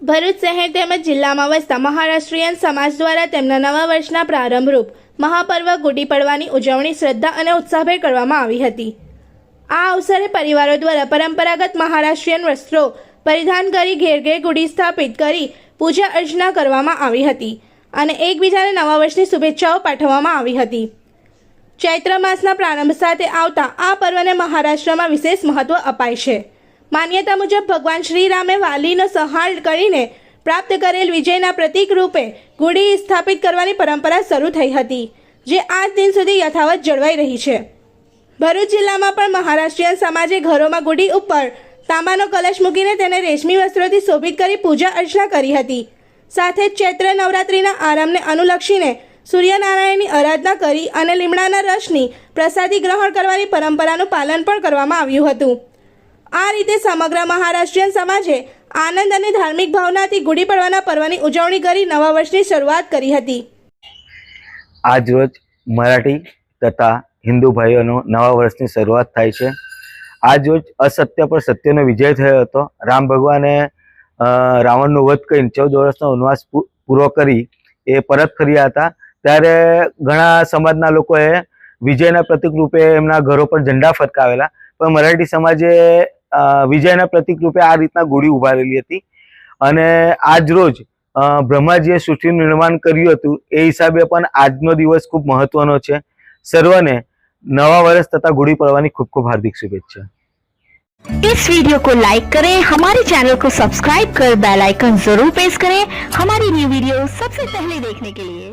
ભરૂચ શહેર તેમજ જિલ્લામાં વસતા મહારાષ્ટ્રીયન સમાજ દ્વારા તેમના નવા વર્ષના પ્રારંભરૂપ મહાપર્વ ગુડી પડવાની ઉજવણી શ્રદ્ધા અને ઉત્સાહભેર કરવામાં આવી હતી। આ અવસરે પરિવારો દ્વારા પરંપરાગત મહારાષ્ટ્રીયન વસ્ત્રો પરિધાન કરી ઘેર ઘેર ગુડી સ્થાપિત કરી પૂજા અર્ચના કરવામાં આવી હતી અને એકબીજાને નવા વર્ષની શુભેચ્છાઓ પાઠવવામાં આવી હતી। ચૈત્ર માસના પ્રારંભ સાથે આવતા આ પર્વને મહારાષ્ટ્રમાં વિશેષ મહત્વ અપાય છે। માન્યતા મુજબ ભગવાન શ્રી રામે વાલીનો સંહાર કરીને પ્રાપ્ત કરેલ વિજયના પ્રતીક રૂપે ગુડી સ્થાપિત કરવાની પરંપરા શરૂ થઈ હતી, જે આજ દિન સુધી યથાવત જળવાઈ રહી છે। ભરૂચ જિલ્લામાં પણ મહારાષ્ટ્રીયન સમાજે ઘરોમાં ગુડી ઉપર તાંબાનો કલશ મૂકીને તેને રેશમી વસ્ત્રોથી શોભિત કરી પૂજા અર્ચના કરી હતી। સાથે જ ચૈત્ર નવરાત્રિના આરંભને અનુલક્ષીને સૂર્યનારાયણની આરાધના કરી અને લીમડાના રસની પ્રસાદી ગ્રહણ કરવાની પરંપરાનું પાલન પણ કરવામાં આવ્યું હતું। આ રીતે સમગ્ર મહારાષ્ટ્રીયન સમાજે આનંદ અને ધાર્મિક ભાવનાથી ગુડી પડવાના પર્વની ઉજવણી કરી નવા વર્ષની શરૂઆત કરી હતી। આજ રોજ મરાઠી તથા હિન્દુ ભાઈઓનો નવા વર્ષની શરૂઆત થાય છે। આજ રોજ અસત્ય પર સત્યનો વિજય થયો હતો। રામ ભગવાને રાવણનો વધ કરીને 14 વર્ષનો વનવાસ પૂરો કરી એ પરત ફર્યા હતા, ત્યારે ઘણા સમાજના લોકોએ વિજયના પ્રતિક રૂપે એમના ઘરો પર ઝંડા ફરકાવેલા, પણ મરાઠી સમાજે વિજયના પ્રતિક રૂપે આ રીતના ગુડી ઉભારેલી હતી। અને આજ રોજ બ્રહ્માજીએ સૃષ્ટિનું નિર્માણ કર્યું હતું, એ હિસાબે પણ આજનો દિવસ ખૂબ મહત્વનો છે। સર્વને नवा वर्ष तथा गुड़ी पड़वानी खूब खूब हार्दिक शुभेच्छा। इस वीडियो को लाइक करें, हमारे चैनल को सब्सक्राइब कर बेल आइकन जरूर प्रेस करें हमारी न्यू वीडियो सबसे पहले देखने के लिए।